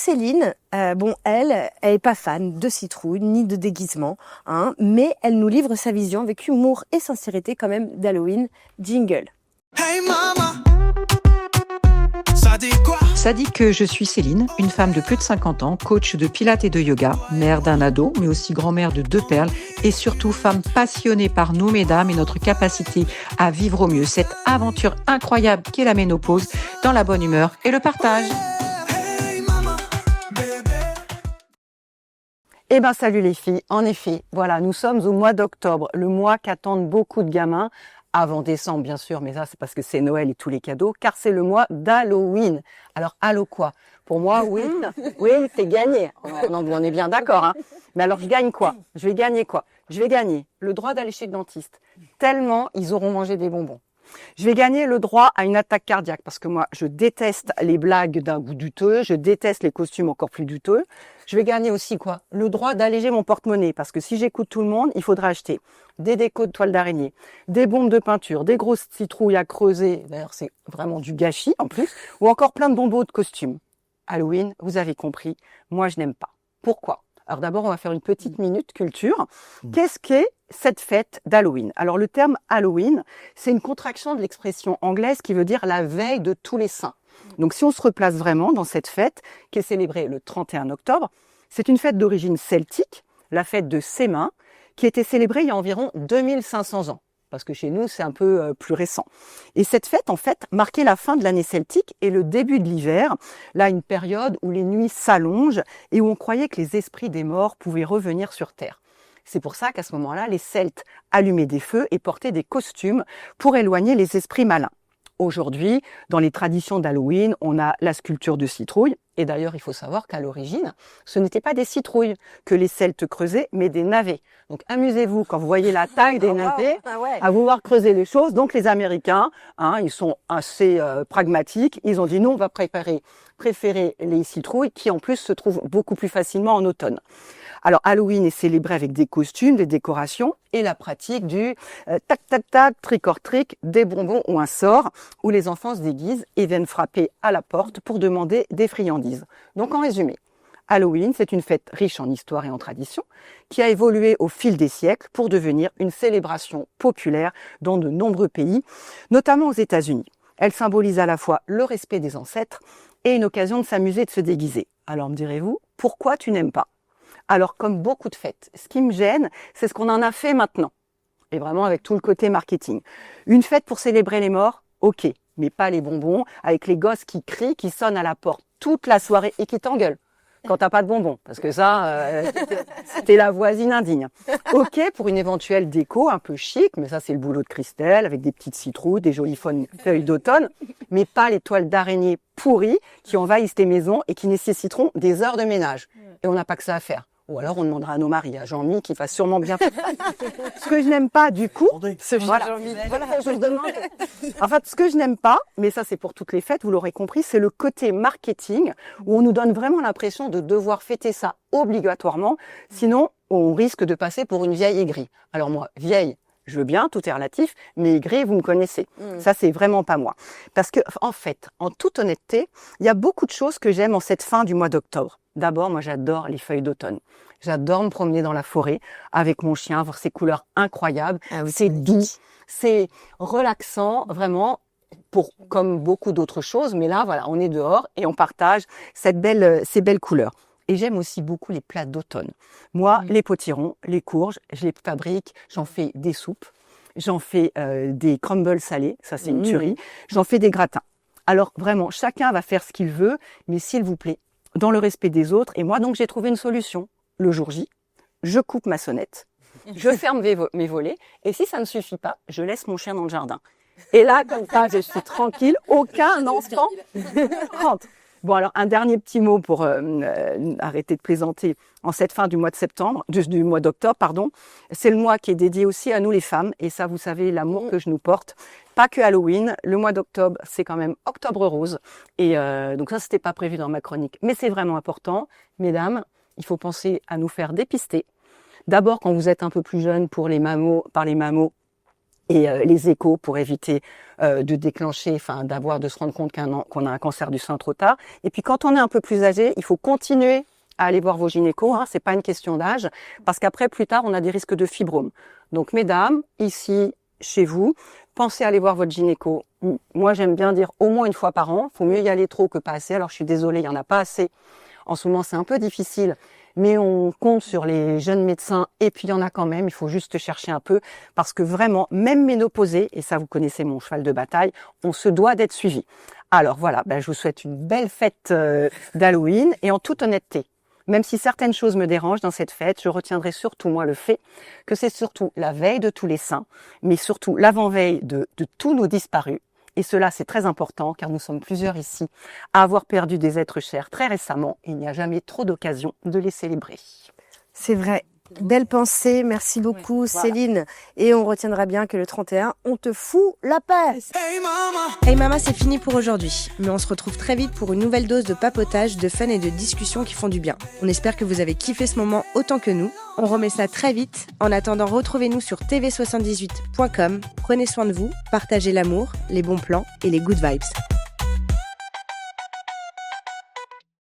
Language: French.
Céline, elle est pas fan de citrouille ni de déguisement, hein, mais elle nous livre sa vision avec humour et sincérité quand même d'Halloween. Jingle. Hey mama, ça dit quoi? Ça dit que je suis Céline, une femme de plus de 50 ans, coach de pilates et de yoga, mère d'un ado, mais aussi grand-mère de 2 perles, et surtout femme passionnée par nous, mesdames, et notre capacité à vivre au mieux cette aventure incroyable qu'est la ménopause, dans la bonne humeur et le partage. Eh ben salut les filles, en effet, voilà, nous sommes au mois d'octobre, le mois qu'attendent beaucoup de gamins, avant décembre bien sûr, mais ça c'est parce que c'est Noël et tous les cadeaux, car c'est le mois d'Halloween. Alors Hallo quoi? Pour moi, oui, c'est gagné, on est bien d'accord, hein. Mais alors je gagne quoi? Je vais gagner quoi? Je vais gagner le droit d'aller chez le dentiste, tellement ils auront mangé des bonbons. Je vais gagner le droit à une attaque cardiaque parce que moi, je déteste les blagues d'un goût douteux, je déteste les costumes encore plus douteux. Je vais gagner aussi quoi? Le droit d'alléger mon porte-monnaie parce que si j'écoute tout le monde, il faudra acheter des décos de toile d'araignée, des bombes de peinture, des grosses citrouilles à creuser, d'ailleurs c'est vraiment du gâchis en plus, ou encore plein de bonbons de costumes. Halloween, vous avez compris, moi je n'aime pas. Pourquoi? Alors d'abord, on va faire une petite minute culture. Qu'est-ce qu'est cette fête d'Halloween? Alors le terme Halloween, c'est une contraction de l'expression anglaise qui veut dire la veille de tous les saints. Donc si on se replace vraiment dans cette fête qui est célébrée le 31 octobre, c'est une fête d'origine celtique, la fête de Sémin, qui a été célébrée il y a environ 2500 ans. Parce que chez nous, c'est un peu plus récent. Et cette fête, en fait, marquait la fin de l'année celtique et le début de l'hiver. Là, une période où les nuits s'allongent et où on croyait que les esprits des morts pouvaient revenir sur Terre. C'est pour ça qu'à ce moment-là, les Celtes allumaient des feux et portaient des costumes pour éloigner les esprits malins. Aujourd'hui, dans les traditions d'Halloween, on a la sculpture de citrouille. Et d'ailleurs, il faut savoir qu'à l'origine, ce n'étaient pas des citrouilles que les Celtes creusaient, mais des navets. Donc amusez-vous quand vous voyez la taille des navets à vouloir creuser les choses. Donc les Américains, ils sont assez pragmatiques. Ils ont dit non, on va préférer les citrouilles qui en plus se trouvent beaucoup plus facilement en automne. Alors Halloween est célébré avec des costumes, des décorations et la pratique du tac tac tac, trick or trick, des bonbons ou un sort où les enfants se déguisent et viennent frapper à la porte pour demander des friandises. Donc en résumé, Halloween, c'est une fête riche en histoire et en tradition qui a évolué au fil des siècles pour devenir une célébration populaire dans de nombreux pays, notamment aux États-Unis. Elle symbolise à la fois le respect des ancêtres et une occasion de s'amuser et de se déguiser. Alors me direz-vous, pourquoi tu n'aimes pas ? Alors, comme beaucoup de fêtes, ce qui me gêne, c'est ce qu'on en a fait maintenant. Et vraiment avec tout le côté marketing. Une fête pour célébrer les morts, ok, mais pas les bonbons, avec les gosses qui crient, qui sonnent à la porte toute la soirée et qui t'engueulent quand t'as pas de bonbons. Parce que ça, c'était la voisine indigne. Ok, pour une éventuelle déco un peu chic, mais ça c'est le boulot de Christelle, avec des petites citrouilles, des jolies feuilles d'automne, mais pas les toiles d'araignée pourries qui envahissent tes maisons et qui nécessiteront des heures de ménage. Et on n'a pas que ça à faire. Ou alors on demandera à nos maris, à Jean-Mi, qui va sûrement bien faire. Ce que je n'aime pas du coup, ce que je n'aime pas, mais ça c'est pour toutes les fêtes, vous l'aurez compris, c'est le côté marketing où on nous donne vraiment l'impression de devoir fêter ça obligatoirement, sinon on risque de passer pour une vieille aigrie. Alors moi, vieille, je veux bien, tout est relatif, mais aigrie, vous me connaissez. Ça, c'est vraiment pas moi. Parce que, en fait, en toute honnêteté, il y a beaucoup de choses que j'aime en cette fin du mois d'octobre. D'abord, moi, j'adore les feuilles d'automne. J'adore me promener dans la forêt avec mon chien, voir ses couleurs incroyables. Ah oui, c'est doux, c'est relaxant, vraiment, comme beaucoup d'autres choses. Mais là, voilà, on est dehors et on partage ces belles couleurs. Et j'aime aussi beaucoup les plats d'automne. Moi, les potirons, les courges, je les fabrique, j'en fais des soupes, j'en fais des crumbles salés, ça c'est une tuerie, j'en fais des gratins. Alors vraiment, chacun va faire ce qu'il veut, mais s'il vous plaît, dans le respect des autres. Et moi, donc, j'ai trouvé une solution. Le jour J, je coupe ma sonnette, je ferme mes volets, et si ça ne suffit pas, je laisse mon chien dans le jardin. Et là, comme ça, je suis tranquille, aucun enfant rentre. Bon, alors, un dernier petit mot pour arrêter de plaisanter. En cette fin du mois d'octobre, pardon, c'est le mois qui est dédié aussi à nous les femmes. Et ça, vous savez, l'amour que je nous porte. Pas que Halloween. Le mois d'octobre, c'est quand même Octobre Rose. Et donc ça, c'était pas prévu dans ma chronique. Mais c'est vraiment important. Mesdames, il faut penser à nous faire dépister. D'abord, quand vous êtes un peu plus jeune, par les mammoths, et les échos pour éviter de déclencher, de se rendre compte qu'on a un cancer du sein trop tard. Et puis quand on est un peu plus âgé, il faut continuer à aller voir vos gynécos, c'est pas une question d'âge, parce qu'après, plus tard, on a des risques de fibrome. Donc mesdames, ici, chez vous, pensez à aller voir votre gynéco. Moi, j'aime bien dire au moins une fois par an. Faut mieux y aller trop que pas assez. Alors je suis désolée, il y en a pas assez. En ce moment, c'est un peu difficile, mais on compte sur les jeunes médecins et puis il y en a quand même, il faut juste chercher un peu parce que vraiment, même ménopausée, et ça vous connaissez mon cheval de bataille, on se doit d'être suivi. Alors voilà, je vous souhaite une belle fête d'Halloween et en toute honnêteté, même si certaines choses me dérangent dans cette fête, je retiendrai surtout moi le fait que c'est surtout la veille de tous les saints, mais surtout l'avant-veille de tous nos disparus. Et cela, c'est très important car nous sommes plusieurs ici à avoir perdu des êtres chers très récemment. Il n'y a jamais trop d'occasion de les célébrer. C'est vrai. Belle pensée. Merci beaucoup, Céline. Et on retiendra bien que le 31, on te fout la paix. Hey Mama, c'est fini pour aujourd'hui. Mais on se retrouve très vite pour une nouvelle dose de papotage, de fun et de discussions qui font du bien. On espère que vous avez kiffé ce moment autant que nous. On remet ça très vite. En attendant, retrouvez-nous sur tv78.com. Prenez soin de vous, partagez l'amour, les bons plans et les good vibes.